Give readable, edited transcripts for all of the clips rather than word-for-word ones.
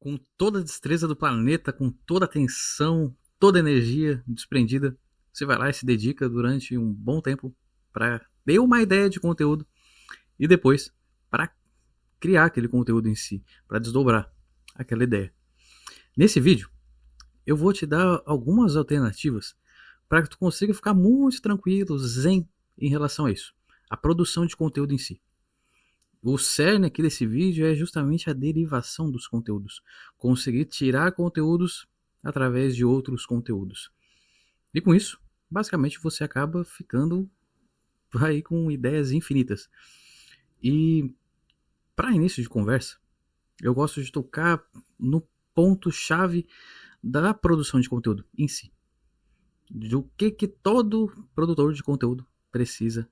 com toda a destreza do planeta, com toda a atenção, toda a energia desprendida, você vai lá e se dedica durante um bom tempo para ter uma ideia de conteúdo e depois para criar aquele conteúdo em si, para desdobrar aquela ideia. Nesse vídeo, eu vou te dar algumas alternativas para que tu consiga ficar muito tranquilo, zen em relação a isso, a produção de conteúdo em si. O cerne aqui desse vídeo é justamente a derivação dos conteúdos. Conseguir tirar conteúdos através de outros conteúdos. E com isso, basicamente você acaba ficando aí com ideias infinitas. E para início de conversa, eu gosto de tocar no ponto-chave da produção de conteúdo em si. Do que todo produtor de conteúdo precisa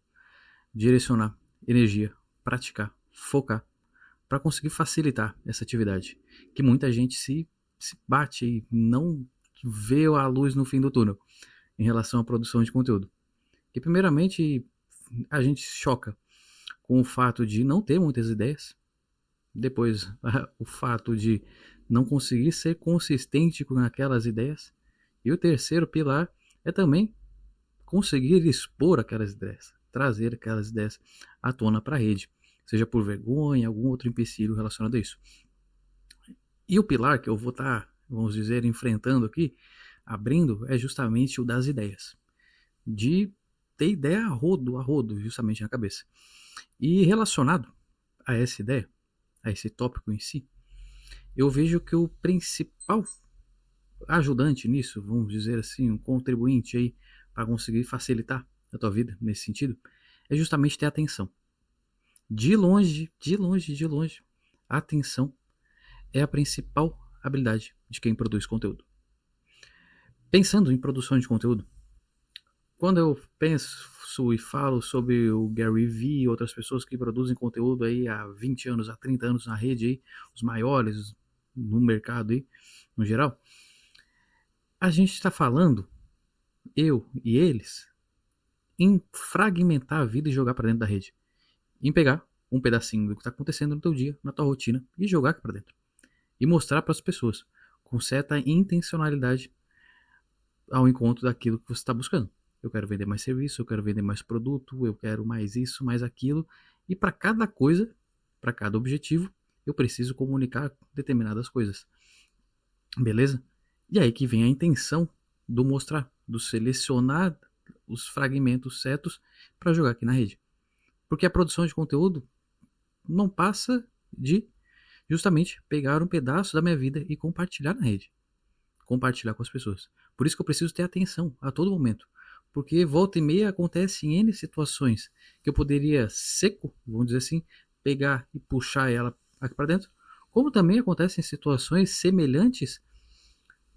direcionar energia, praticar, focar, para conseguir facilitar essa atividade, que muita gente se bate e não vê a luz no fim do túnel em relação à produção de conteúdo. Que primeiramente a gente choca com o fato de não ter muitas ideias, depois o fato de não conseguir ser consistente com aquelas ideias, e o terceiro pilar é também conseguir expor aquelas ideias, trazer aquelas ideias à tona para a rede, seja por vergonha, algum outro empecilho relacionado a isso. E o pilar que eu vou estar, vamos dizer, enfrentando aqui, abrindo, é justamente o das ideias. De ter ideia a rodo, justamente na cabeça. E relacionado a essa ideia, a esse tópico em si, eu vejo que o principal ajudante nisso, vamos dizer assim, um contribuinte aí para conseguir facilitar a tua vida nesse sentido, é justamente ter atenção. De longe, a atenção é a principal habilidade de quem produz conteúdo. Pensando em produção de conteúdo, quando eu penso e falo sobre o Gary Vee e outras pessoas que produzem conteúdo aí há 20 anos, há 30 anos na rede, aí, os maiores no mercado aí, no geral, a gente está falando, eu e eles, em fragmentar a vida e jogar para dentro da rede. Em pegar um pedacinho do que está acontecendo no teu dia, na tua rotina, e jogar aqui para dentro. E mostrar para as pessoas, com certa intencionalidade, ao encontro daquilo que você está buscando. Eu quero vender mais serviço, eu quero vender mais produto, eu quero mais isso, mais aquilo. E para cada coisa, para cada objetivo, eu preciso comunicar determinadas coisas. Beleza? E aí que vem a intenção do mostrar, do selecionar os fragmentos certos para jogar aqui na rede. Porque a produção de conteúdo não passa de justamente pegar um pedaço da minha vida e compartilhar na rede. Compartilhar com as pessoas. Por isso que eu preciso ter atenção a todo momento. Porque volta e meia acontece em N situações que eu poderia seco, vamos dizer assim, pegar e puxar ela aqui para dentro. Como também acontece em situações semelhantes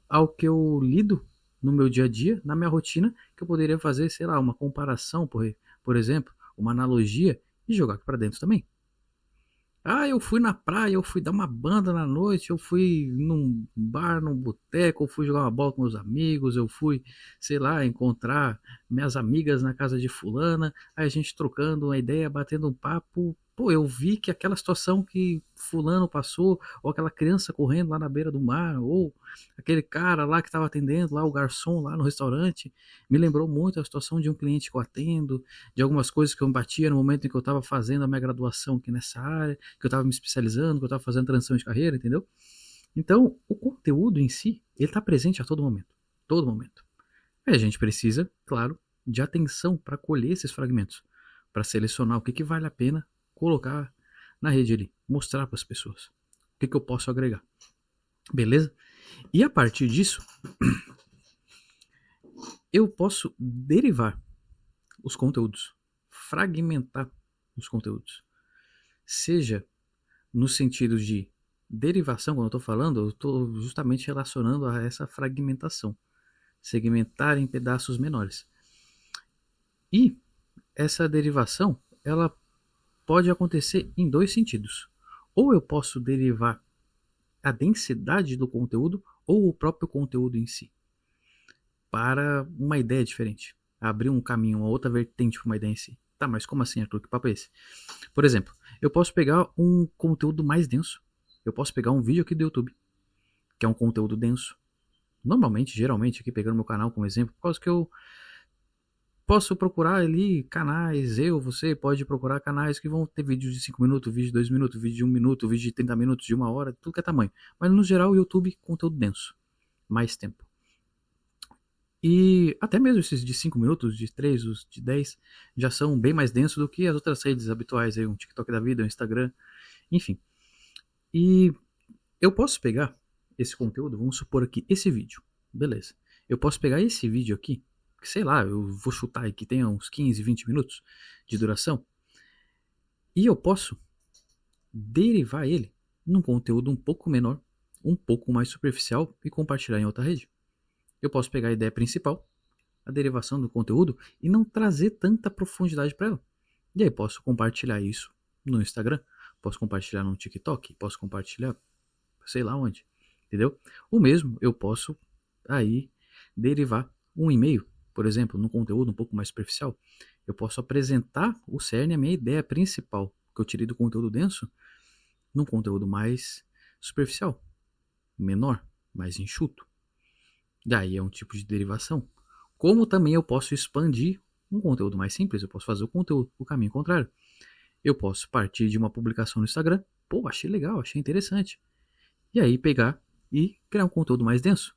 ao que eu lido no meu dia a dia, na minha rotina, que eu poderia fazer, sei lá, uma comparação, por exemplo, uma analogia e jogar aqui para dentro também. Ah, eu fui na praia, eu fui dar uma banda na noite, eu fui num bar, num boteco, eu fui jogar uma bola com meus amigos, eu fui, sei lá, encontrar minhas amigas na casa de fulana, aí a gente trocando uma ideia, batendo um papo. Pô, eu vi que aquela situação que fulano passou, ou aquela criança correndo lá na beira do mar, ou aquele cara lá que estava atendendo, lá o garçom lá no restaurante, me lembrou muito a situação de um cliente que eu atendo, de algumas coisas que eu batia no momento em que eu estava fazendo a minha graduação aqui nessa área, que eu estava me especializando, que eu estava fazendo transição de carreira, entendeu? Então, o conteúdo em si, ele está presente a todo momento. Todo momento. E a gente precisa, claro, de atenção para colher esses fragmentos, para selecionar o que vale a pena colocar na rede ali, mostrar para as pessoas o que eu posso agregar. Beleza? E a partir disso, eu posso derivar os conteúdos, fragmentar os conteúdos. Seja no sentido de derivação, quando eu estou falando, eu estou justamente relacionando a essa fragmentação, segmentar em pedaços menores. E essa derivação, ela pode acontecer em dois sentidos. Ou eu posso derivar a densidade do conteúdo ou o próprio conteúdo em si, para uma ideia diferente, abrir um caminho, uma outra vertente para uma ideia em si. Tá, mas como assim, Arthur? Que papo é esse? Por exemplo, eu posso pegar um conteúdo mais denso. Eu posso pegar um vídeo aqui do YouTube. que é um conteúdo denso. Normalmente, geralmente, aqui pegando meu canal como exemplo, por causa que eu posso procurar ali canais, você pode procurar canais que vão ter vídeos de 5 minutos, vídeo de 2 minutos, vídeo de 1 minuto, vídeo de 30 minutos, de 1 hora, tudo que é tamanho. Mas no geral, o YouTube, conteúdo denso. Mais tempo. E até mesmo esses de 5 minutos, de 3, os de 10, já são bem mais densos do que as outras redes habituais, aí, um TikTok da vida, um Instagram, enfim. E eu posso pegar esse conteúdo, vamos supor aqui, esse vídeo, beleza. Eu posso pegar esse vídeo aqui, que sei lá, eu vou chutar aí que tenha uns 15, 20 minutos de duração, e eu posso derivar ele num conteúdo um pouco menor, um pouco mais superficial e compartilhar em outra rede. Eu posso pegar a ideia principal, a derivação do conteúdo, e não trazer tanta profundidade para ela. E aí posso compartilhar isso no Instagram, posso compartilhar no TikTok, posso compartilhar sei lá onde, entendeu? O mesmo eu posso aí derivar um e-mail, por exemplo, num conteúdo um pouco mais superficial. Eu posso apresentar o cerne, a minha ideia principal que eu tirei do conteúdo denso, num conteúdo mais superficial, menor, mais enxuto. Daí é um tipo de derivação. Como também eu posso expandir um conteúdo mais simples, eu posso fazer o caminho contrário. Eu posso partir de uma publicação no Instagram, pô, achei legal, achei interessante. E aí pegar e criar um conteúdo mais denso.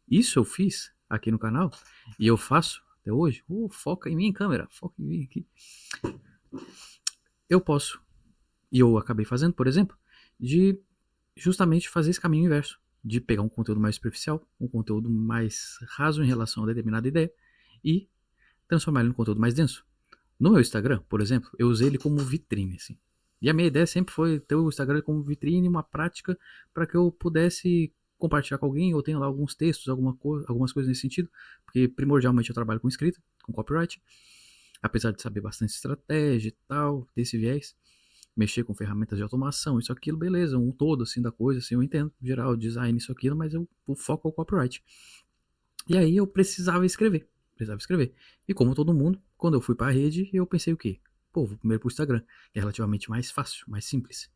Isso eu fiz aqui no canal e eu faço até hoje. Foca em mim, câmera, foca em mim aqui. Eu posso, e eu acabei fazendo, por exemplo, de justamente fazer esse caminho inverso. De pegar um conteúdo mais superficial, um conteúdo mais raso em relação a determinada ideia e transformar ele num conteúdo mais denso. No meu Instagram, por exemplo, eu usei ele como vitrine, assim. E a minha ideia sempre foi ter o Instagram como vitrine, uma prática para que eu pudesse compartilhar com alguém, ou tenho lá alguns textos, algumas coisas nesse sentido, porque primordialmente eu trabalho com escrita, com copyright, apesar de saber bastante estratégia e tal, desse viés, mexer com ferramentas de automação, isso, aquilo, beleza, um todo assim da coisa, assim, eu entendo, geral, design, isso, aquilo, mas o foco é o copyright. E aí eu precisava escrever. E como todo mundo, quando eu fui para a rede, eu pensei o quê? Pô, vou primeiro pro Instagram, que é relativamente mais fácil, mais simples.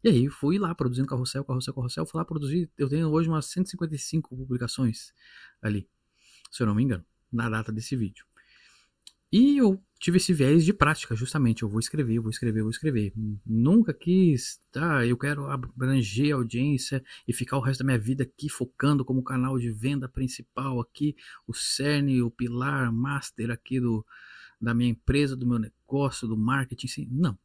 E aí fui lá produzindo carrossel, fui lá produzir, eu tenho hoje umas 155 publicações ali, se eu não me engano, na data desse vídeo. E eu tive esse viés de prática, justamente. Eu vou escrever. Nunca quis, eu quero abranger a audiência e ficar o resto da minha vida aqui focando como canal de venda principal aqui, o cerne, o pilar master aqui da minha empresa, do meu negócio, do marketing. Sim. Não,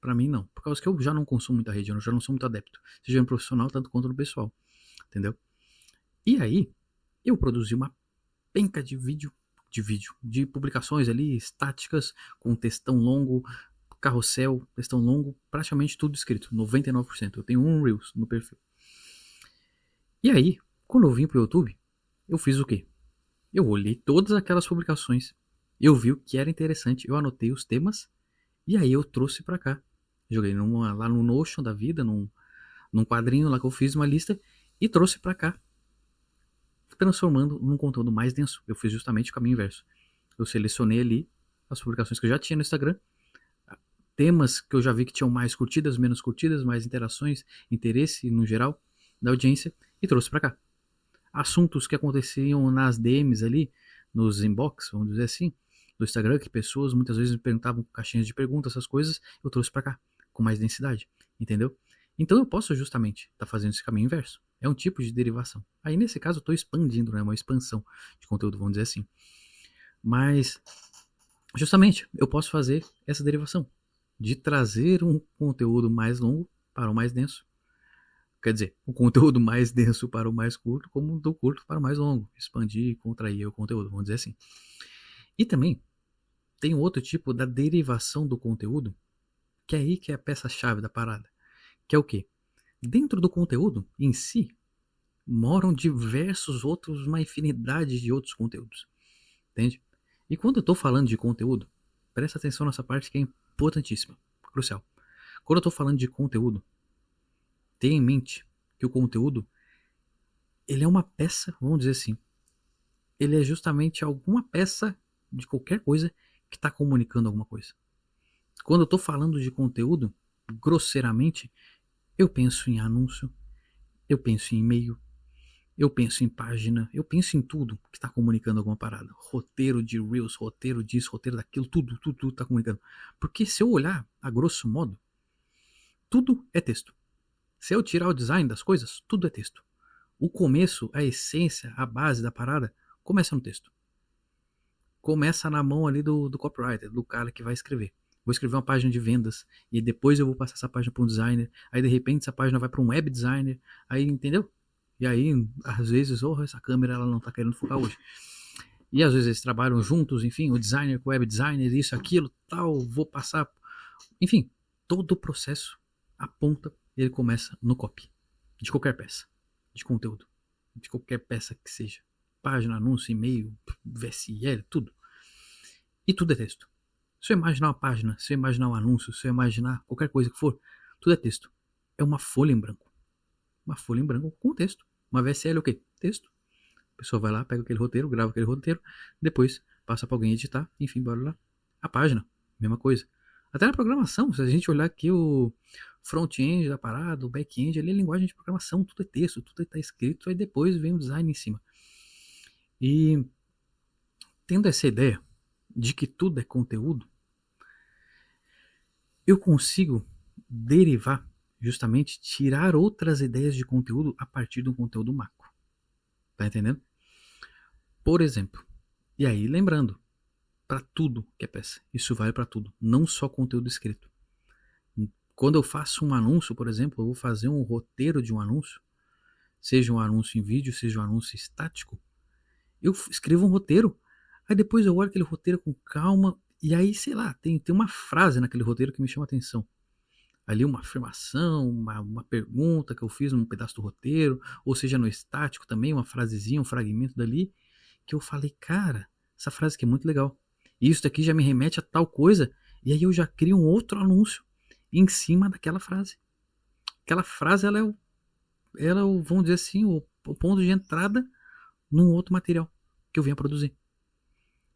pra mim não. Por causa que eu já não consumo muita rede, eu já não sou muito adepto. Seja no profissional, tanto quanto no pessoal. Entendeu? E aí, eu produzi uma penca de de publicações ali, estáticas, com textão longo, carrossel, textão longo, praticamente tudo escrito, 99%. Eu tenho um Reels no perfil. E aí, quando eu vim pro YouTube, eu fiz o quê? Eu olhei todas aquelas publicações, eu vi o que era interessante, eu anotei os temas, e aí eu trouxe pra cá. Joguei lá no Notion da vida, num quadrinho lá que eu fiz uma lista, e trouxe pra cá, transformando num conteúdo mais denso. Eu fiz justamente o caminho inverso. Eu selecionei ali as publicações que eu já tinha no Instagram, temas que eu já vi que tinham mais curtidas, menos curtidas, mais interações, interesse no geral da audiência, e trouxe para cá. Assuntos que aconteciam nas DMs ali, nos inbox, vamos dizer assim, do Instagram, que pessoas muitas vezes me perguntavam caixinhas de perguntas, essas coisas, eu trouxe para cá, com mais densidade, entendeu? Então eu posso justamente estar fazendo esse caminho inverso. É um tipo de derivação. Aí nesse caso eu estou expandindo, né? Uma expansão de conteúdo, vamos dizer assim. Mas justamente eu posso fazer essa derivação de trazer um conteúdo mais longo para o mais denso. Quer dizer, um conteúdo mais denso para o mais curto, como do curto para o mais longo. Expandir, contrair o conteúdo, vamos dizer assim. E também tem um outro tipo da derivação do conteúdo, que é aí que é a peça-chave da parada. Que é o quê? Dentro do conteúdo em si, moram diversos outros, uma infinidade de outros conteúdos. Entende? E quando eu estou falando de conteúdo, presta atenção nessa parte que é importantíssima, crucial. Quando eu estou falando de conteúdo, tenha em mente que o conteúdo, ele é uma peça, vamos dizer assim, ele é justamente alguma peça de qualquer coisa que está comunicando alguma coisa. Quando eu estou falando de conteúdo, grosseiramente, eu penso em anúncio, eu penso em e-mail, Eu penso em página, eu penso em tudo que está comunicando alguma parada. Roteiro de Reels, roteiro disso, roteiro daquilo, tudo está comunicando. Porque se eu olhar a grosso modo, tudo é texto. Se eu tirar o design das coisas, tudo é texto. O começo, a essência, a base da parada, começa no texto. Começa na mão ali do copywriter, do cara que vai escrever. Vou escrever uma página de vendas e depois eu vou passar essa página para um designer. Aí de repente essa página vai para um web designer. Aí, entendeu? E aí, às vezes, essa câmera ela não tá querendo focar hoje. E às vezes eles trabalham juntos, enfim, o designer com o web designer, isso, aquilo, tal, vou passar. Enfim, todo o processo aponta, ele começa no copy. De qualquer peça, de conteúdo. De qualquer peça que seja. Página, anúncio, e-mail, VSL, tudo. E tudo é texto. Se eu imaginar uma página, se eu imaginar um anúncio, se eu imaginar qualquer coisa que for, tudo é texto. É uma folha em branco. Uma folha em branco com texto. Uma VSL é o quê? Texto. A pessoa vai lá, pega aquele roteiro, grava aquele roteiro, depois passa para alguém editar, enfim, bora lá. A página, mesma coisa. Até na programação, se a gente olhar aqui o front-end da parada, o back-end, ali é linguagem de programação, tudo é texto, tudo está escrito, aí depois vem o design em cima. E tendo essa ideia de que tudo é conteúdo, eu consigo derivar, justamente, tirar outras ideias de conteúdo a partir de um conteúdo macro. Tá entendendo? Por exemplo, e aí lembrando, para tudo que é peça, isso vale para tudo, não só conteúdo escrito. Quando eu faço um anúncio, por exemplo, eu vou fazer um roteiro de um anúncio, seja um anúncio em vídeo, seja um anúncio estático, eu escrevo um roteiro, aí depois eu olho aquele roteiro com calma, e aí, sei lá, tem uma frase naquele roteiro que me chama a atenção. Ali uma afirmação, uma pergunta que eu fiz num pedaço do roteiro, ou seja, no estático também, uma frasezinha, um fragmento dali, que eu falei, cara, essa frase aqui é muito legal. E isso daqui já me remete a tal coisa, e aí eu já crio um outro anúncio em cima daquela frase. Aquela frase, ela é o vamos dizer assim, o ponto de entrada num outro material que eu venha produzir.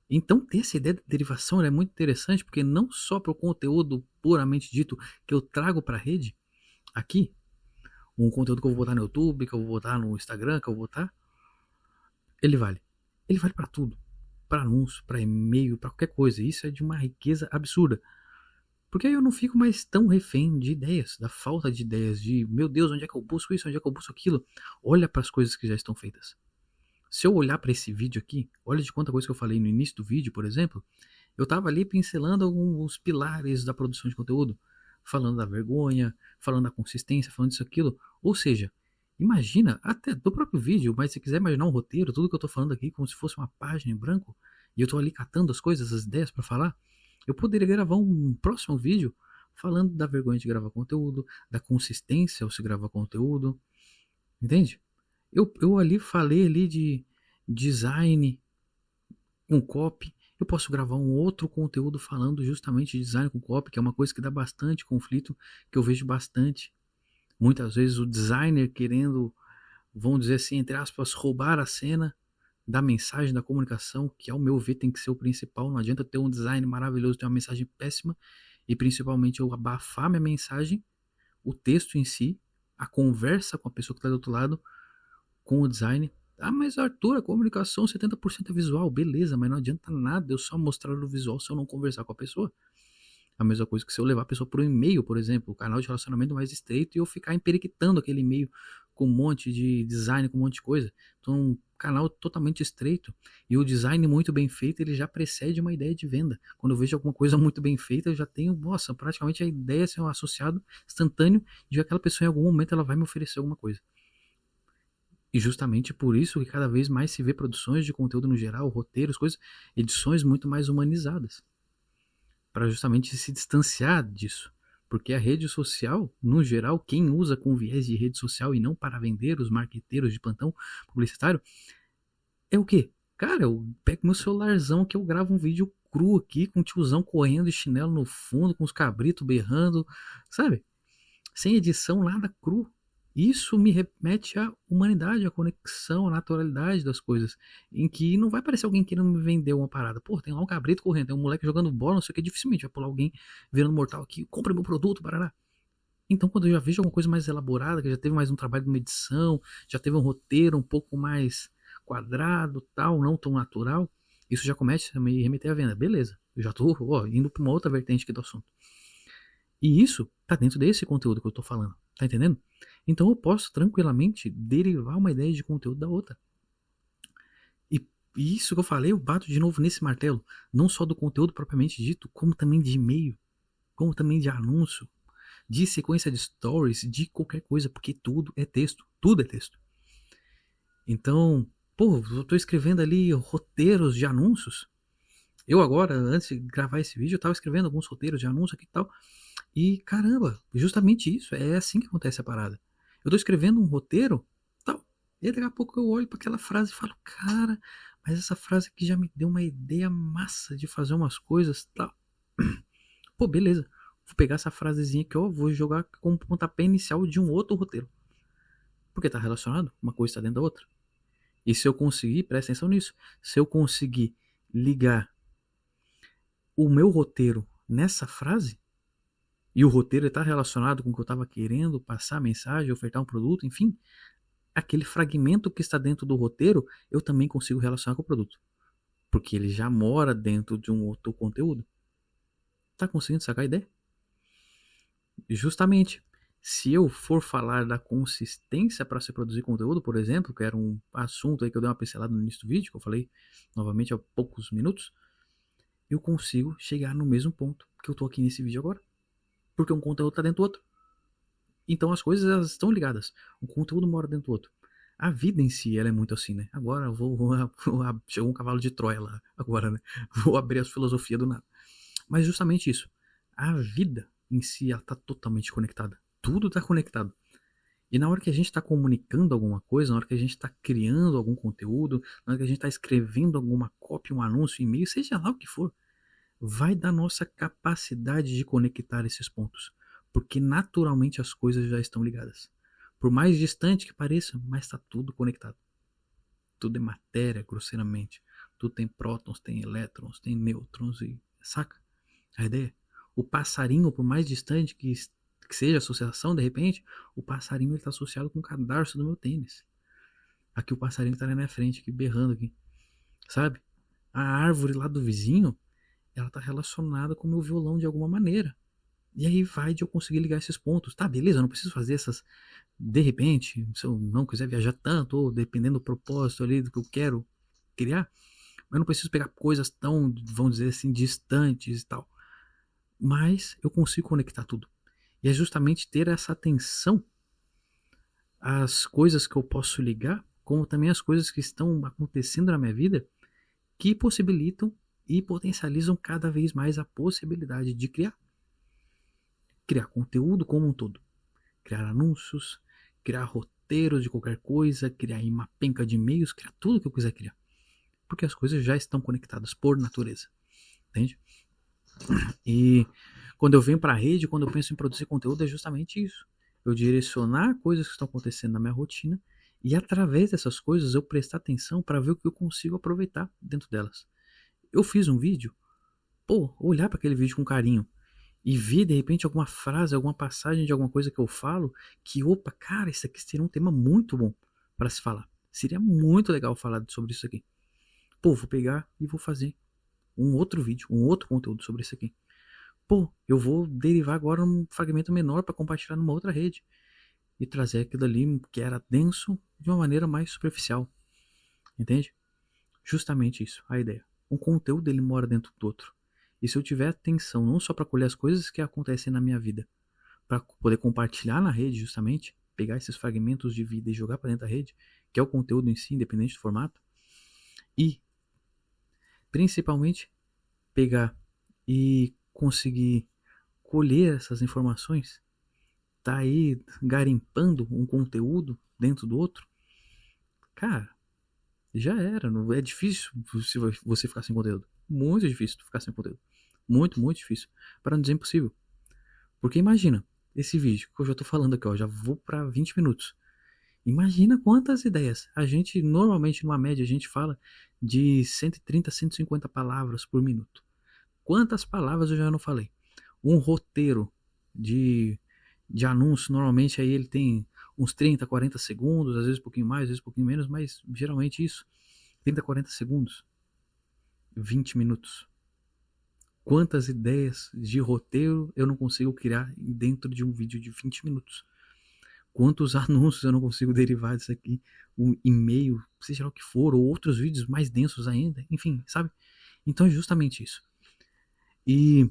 Então ter essa ideia de derivação é muito interessante, porque não só para o conteúdo puramente dito que eu trago para a rede, aqui, um conteúdo que eu vou botar no YouTube, que eu vou botar no Instagram, que eu vou botar, ele vale. Ele vale para tudo. Para anúncio, para e-mail, para qualquer coisa. Isso é de uma riqueza absurda. Porque aí eu não fico mais tão refém de ideias, da falta de ideias, de meu Deus, onde é que eu busco isso, onde é que eu busco aquilo. Olha para as coisas que já estão feitas. Se eu olhar para esse vídeo aqui, olha de quanta coisa que eu falei no início do vídeo, por exemplo, eu estava ali pincelando alguns pilares da produção de conteúdo, falando da vergonha, falando da consistência, falando disso, aquilo. Ou seja, imagina, até do próprio vídeo, mas se quiser imaginar um roteiro, tudo que eu estou falando aqui como se fosse uma página em branco, e eu estou ali catando as coisas, as ideias para falar, eu poderia gravar um próximo vídeo falando da vergonha de gravar conteúdo, da consistência ao se gravar conteúdo, entende? Eu ali falei ali de design com copy. Eu posso gravar um outro conteúdo falando justamente de design com copy, que é uma coisa que dá bastante conflito, que eu vejo bastante. Muitas vezes o designer querendo, vamos dizer assim, entre aspas, roubar a cena da mensagem, da comunicação, que ao meu ver tem que ser o principal. Não adianta ter um design maravilhoso, ter uma mensagem péssima, e principalmente eu abafar minha mensagem, o texto em si, a conversa com a pessoa que está do outro lado, com o design. Ah, mas Arthur, a comunicação 70% é visual. Beleza, mas não adianta nada eu só mostrar o visual se eu não conversar com a pessoa. A mesma coisa que se eu levar a pessoa por um e-mail, por exemplo, o canal de relacionamento mais estreito, e eu ficar emperiquitando aquele e-mail com um monte de design, com um monte de coisa. Então, um canal totalmente estreito. E o design muito bem feito, ele já precede uma ideia de venda. Quando eu vejo alguma coisa muito bem feita, eu já tenho, nossa, praticamente a ideia ser um associado instantâneo de que aquela pessoa em algum momento ela vai me oferecer alguma coisa. E justamente por isso que cada vez mais se vê produções de conteúdo no geral, roteiros, coisas, edições muito mais humanizadas. Para justamente se distanciar disso. Porque a rede social, no geral, quem usa com viés de rede social e não para vender, os marqueteiros de plantão publicitário, é o quê? Cara, eu pego meu celularzão que eu gravo um vídeo cru aqui, com o tiozão correndo de chinelo no fundo, com os cabritos berrando, sabe? Sem edição, nada cru. Isso me remete à humanidade, à conexão, à naturalidade das coisas. Em que não vai aparecer alguém querendo me vender uma parada. Pô, tem lá um cabrito correndo, tem um moleque jogando bola, não sei o que, dificilmente vai pular alguém virando mortal aqui, compra meu produto, parará. Então, quando eu já vejo alguma coisa mais elaborada, que já teve mais um trabalho de uma edição, já teve um roteiro um pouco mais quadrado, tal, não tão natural, isso já começa a me remeter à venda. Beleza, eu já tô indo para uma outra vertente aqui do assunto. E isso tá dentro desse conteúdo que eu tô falando, tá entendendo? Então eu posso tranquilamente derivar uma ideia de conteúdo da outra. E isso que eu falei, eu bato de novo nesse martelo, não só do conteúdo propriamente dito, como também de e-mail, como também de anúncio, de sequência de stories, de qualquer coisa, porque tudo é texto, tudo é texto. Então, pô, eu tô escrevendo ali roteiros de anúncios. Eu agora, antes de gravar esse vídeo, eu tava escrevendo alguns roteiros de anúncio aqui e tal. E caramba, justamente isso, é assim que acontece a parada. Eu tô escrevendo um roteiro, tal, e daqui a pouco eu olho para aquela frase e falo, cara, mas essa frase aqui já me deu uma ideia massa de fazer umas coisas, tal. Pô, beleza. Vou pegar essa frasezinha aqui, ó, vou jogar como pontapé inicial de um outro roteiro. Porque tá relacionado, uma coisa está dentro da outra. E se eu conseguir, presta atenção nisso, se eu conseguir ligar o meu roteiro nessa frase, e o roteiro está relacionado com o que eu estava querendo passar a mensagem, ofertar um produto, enfim, aquele fragmento que está dentro do roteiro, eu também consigo relacionar com o produto. Porque ele já mora dentro de um outro conteúdo. Tá conseguindo sacar a ideia? Justamente, se eu for falar da consistência para se produzir conteúdo, por exemplo, que era um assunto aí que eu dei uma pincelada no início do vídeo, que eu falei novamente há poucos minutos, eu consigo chegar no mesmo ponto que eu tô aqui nesse vídeo agora. Porque um conteúdo tá dentro do outro. Então as coisas elas estão ligadas. Um conteúdo mora dentro do outro. A vida em si, ela é muito assim, né? Agora eu chegou um cavalo de Troia lá, agora, né? Vou abrir as filosofias do nada. Mas justamente isso. A vida em si, ela tá totalmente conectada. Tudo tá conectado. E na hora que a gente está comunicando alguma coisa, na hora que a gente está criando algum conteúdo, na hora que a gente está escrevendo alguma cópia, um anúncio, um e-mail, seja lá o que for, vai da nossa capacidade de conectar esses pontos, porque naturalmente as coisas já estão ligadas. Por mais distante que pareça, mas está tudo conectado. Tudo é matéria, grosseiramente. Tudo tem prótons, tem elétrons, tem nêutrons e saca? A ideia? O passarinho, por mais distante que seja a associação, de repente, o passarinho está associado com o cadarço do meu tênis. Aqui o passarinho está na minha frente, aqui berrando aqui, sabe? A árvore lá do vizinho, ela está relacionada com o meu violão de alguma maneira. E aí vai de eu conseguir ligar esses pontos. Tá, beleza, eu não preciso fazer essas. De repente, se eu não quiser viajar tanto, ou dependendo do propósito ali do que eu quero criar, eu não preciso pegar coisas tão, vamos dizer assim, distantes e tal. Mas eu consigo conectar tudo. E é justamente ter essa atenção às coisas que eu posso ligar, como também as coisas que estão acontecendo na minha vida, que possibilitam e potencializam cada vez mais a possibilidade de criar conteúdo como um todo, criar anúncios, criar roteiros de qualquer coisa, criar uma penca de e-mails, criar tudo que eu quiser criar, porque as coisas já estão conectadas por natureza, entende? E quando eu venho para a rede, quando eu penso em produzir conteúdo, é justamente isso, eu direcionar coisas que estão acontecendo na minha rotina e através dessas coisas eu prestar atenção para ver o que eu consigo aproveitar dentro delas. Eu fiz um vídeo, pô, olhar para aquele vídeo com carinho e ver de repente alguma frase, alguma passagem de alguma coisa que eu falo, que opa, cara, isso aqui seria um tema muito bom para se falar. Seria muito legal falar sobre isso aqui. Pô, vou pegar e vou fazer um outro vídeo, um outro conteúdo sobre isso aqui. Pô, eu vou derivar agora um fragmento menor para compartilhar numa outra rede e trazer aquilo ali que era denso de uma maneira mais superficial. Entende? Justamente isso, a ideia. Um conteúdo ele mora dentro do outro. E se eu tiver atenção não só para colher as coisas que acontecem na minha vida, para poder compartilhar na rede justamente, pegar esses fragmentos de vida e jogar para dentro da rede, que é o conteúdo em si, independente do formato, e principalmente pegar e conseguir colher essas informações, tá aí garimpando um conteúdo dentro do outro, cara, já era. Não é difícil se você ficar sem conteúdo. Muito difícil ficar sem conteúdo. Muito, muito difícil. Para não dizer impossível. Porque imagina, esse vídeo que eu já tô falando aqui, ó, já vou para 20 minutos. Imagina quantas ideias. A gente, normalmente, numa média, a gente fala de 130 a 150 palavras por minuto. Quantas palavras eu já não falei? Um roteiro de de anúncio, normalmente aí ele tem uns 30, 40 segundos, às vezes um pouquinho mais, às vezes um pouquinho menos, mas geralmente isso, 30, 40 segundos, 20 minutos. Quantas ideias de roteiro eu não consigo criar dentro de um vídeo de 20 minutos? Quantos anúncios eu não consigo derivar disso aqui? Um e-mail, seja lá o que for, ou outros vídeos mais densos ainda, enfim, sabe? Então é justamente isso. E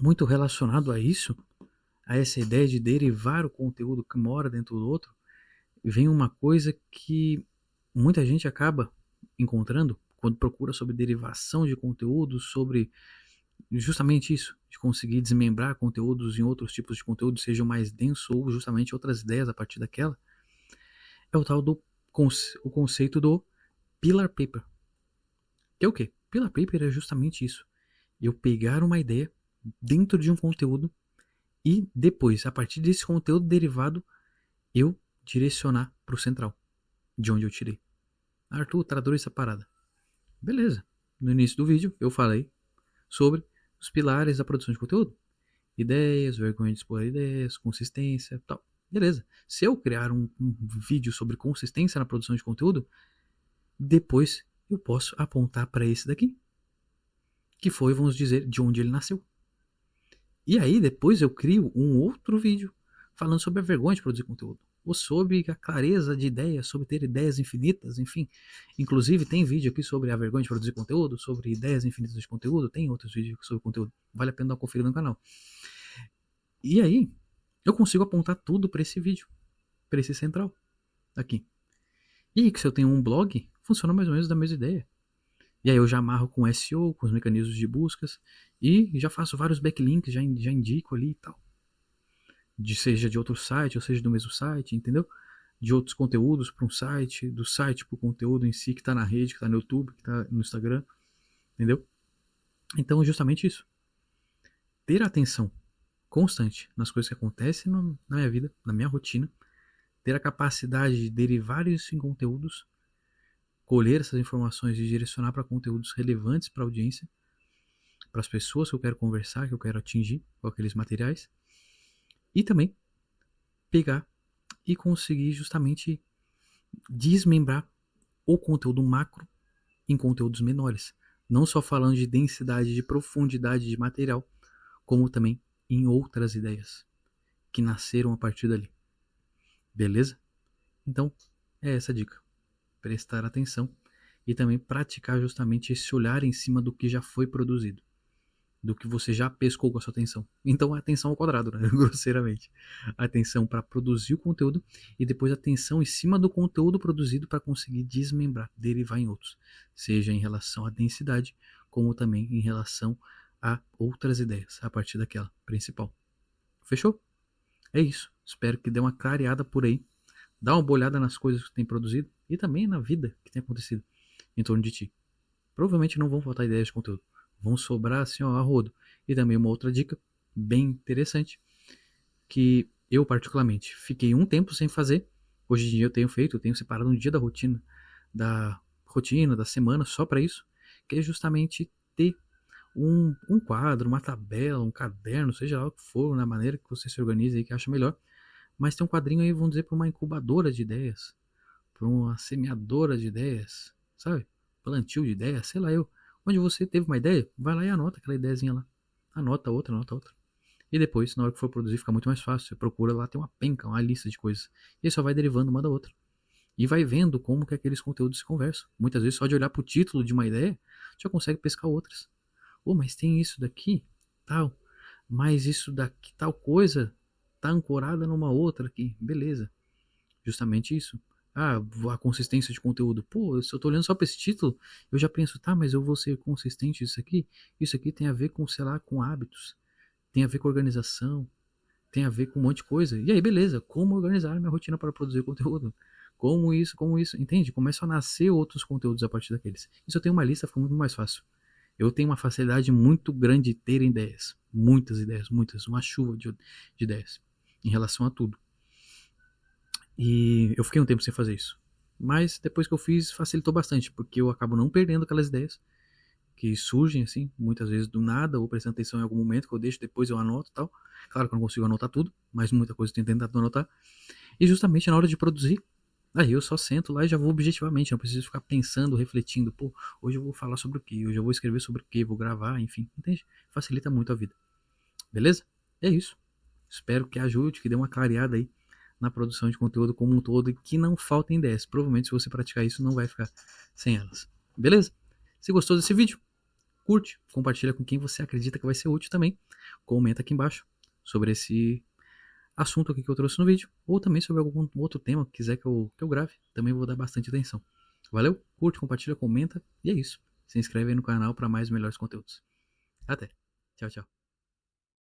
muito relacionado a isso, a essa ideia de derivar o conteúdo que mora dentro do outro, vem uma coisa que muita gente acaba encontrando quando procura sobre derivação de conteúdo, sobre justamente isso, de conseguir desmembrar conteúdos em outros tipos de conteúdo, sejam mais densos ou justamente outras ideias a partir daquela, é o tal do o conceito do pillar paper. Que é o quê? Pillar paper é justamente isso. Eu pegar uma ideia dentro de um conteúdo e depois, a partir desse conteúdo derivado, eu direcionar para o central, de onde eu tirei. Arthur, traduz essa parada. Beleza. No início do vídeo, eu falei sobre os pilares da produção de conteúdo. Ideias, vergonha de expor ideias, consistência, tal. Beleza. Se eu criar um vídeo sobre consistência na produção de conteúdo, depois eu posso apontar para esse daqui, que foi, vamos dizer, de onde ele nasceu. E aí depois eu crio um outro vídeo falando sobre a vergonha de produzir conteúdo, ou sobre a clareza de ideias, sobre ter ideias infinitas, enfim. Inclusive tem vídeo aqui sobre a vergonha de produzir conteúdo, sobre ideias infinitas de conteúdo, tem outros vídeos sobre conteúdo, vale a pena dar uma conferida no canal. E aí eu consigo apontar tudo para esse vídeo, para esse central aqui. E aí que se eu tenho um blog, funciona mais ou menos da mesma ideia. E aí eu já amarro com SEO, com os mecanismos de buscas, e já faço vários backlinks, já indico ali e tal. Seja de outro site, ou seja do mesmo site, entendeu? De outros conteúdos para um site, do site para o conteúdo em si que está na rede, que está no YouTube, que está no Instagram, entendeu? Então, justamente isso. Ter atenção constante nas coisas que acontecem na minha vida, na minha rotina, ter a capacidade de derivar isso em conteúdos, colher essas informações e direcionar para conteúdos relevantes para a audiência, para as pessoas que eu quero conversar, que eu quero atingir com aqueles materiais, e também pegar e conseguir justamente desmembrar o conteúdo macro em conteúdos menores, não só falando de densidade, de profundidade de material, como também em outras ideias que nasceram a partir dali. Beleza? Então, é essa a dica. Prestar atenção e também praticar justamente esse olhar em cima do que já foi produzido, do que você já pescou com a sua atenção. Então, atenção ao quadrado, né? Grosseiramente. Atenção para produzir o conteúdo e depois atenção em cima do conteúdo produzido para conseguir desmembrar, derivar em outros, seja em relação à densidade, como também em relação a outras ideias a partir daquela principal. Fechou? É isso. Espero que dê uma clareada por aí. Dá uma olhada nas coisas que tem produzido e também na vida que tem acontecido em torno de ti. Provavelmente não vão faltar ideias de conteúdo. Vão sobrar assim, ó, a rodo. E também uma outra dica bem interessante, que eu particularmente fiquei um tempo sem fazer. Hoje em dia eu tenho separado um dia da rotina, da semana só para isso, que é justamente ter um quadro, uma tabela, um caderno, seja lá o que for, na maneira que você se organiza e que acha melhor, mas tem um quadrinho aí, vamos dizer, para uma incubadora de ideias, para uma semeadora de ideias, sabe? Plantio de ideias, sei lá eu. Onde você teve uma ideia, vai lá e anota aquela ideiazinha lá. Anota outra. E depois, na hora que for produzir, fica muito mais fácil. Você procura lá, tem uma penca, uma lista de coisas. E aí só vai derivando uma da outra. E vai vendo como que aqueles conteúdos se conversam. Muitas vezes, só de olhar para o título de uma ideia, já consegue pescar outras. Mas tem isso daqui, tal. Mas isso daqui, tal coisa, tá ancorada numa outra aqui. Beleza. Justamente isso. A consistência de conteúdo. Se eu tô olhando só pra esse título, eu já penso, tá, mas eu vou ser consistente nisso aqui? Isso aqui tem a ver com, sei lá, com hábitos. Tem a ver com organização. Tem a ver com um monte de coisa. E aí, beleza. Como organizar minha rotina para produzir conteúdo? Como isso, entende? Começam a nascer outros conteúdos a partir daqueles. Isso eu tenho uma lista, fica muito mais fácil. Eu tenho uma facilidade muito grande de ter ideias. Muitas ideias, uma chuva de ideias. Em relação a tudo. E eu fiquei um tempo sem fazer isso. Mas depois que eu fiz, facilitou bastante, porque eu acabo não perdendo aquelas ideias que surgem, assim, muitas vezes do nada, ou prestando atenção em algum momento que eu deixo, depois eu anoto e tal. Claro que eu não consigo anotar tudo, mas muita coisa eu tenho tentado anotar. E justamente na hora de produzir, aí eu só sento lá e já vou objetivamente, não preciso ficar pensando, refletindo, pô, hoje eu vou falar sobre o que, hoje eu vou escrever sobre o que, vou gravar, enfim, entende? Facilita muito a vida. Beleza? É isso. Espero que ajude, que dê uma clareada aí na produção de conteúdo como um todo e que não faltem ideias. Provavelmente se você praticar isso não vai ficar sem elas. Beleza? Se gostou desse vídeo, curte, compartilha com quem você acredita que vai ser útil também. Comenta aqui embaixo sobre esse assunto aqui que eu trouxe no vídeo, ou também sobre algum outro tema que quiser que eu grave, também vou dar bastante atenção. Valeu? Curte, compartilha, comenta e é isso. Se inscreve aí no canal para mais e melhores conteúdos. Até. Tchau, tchau.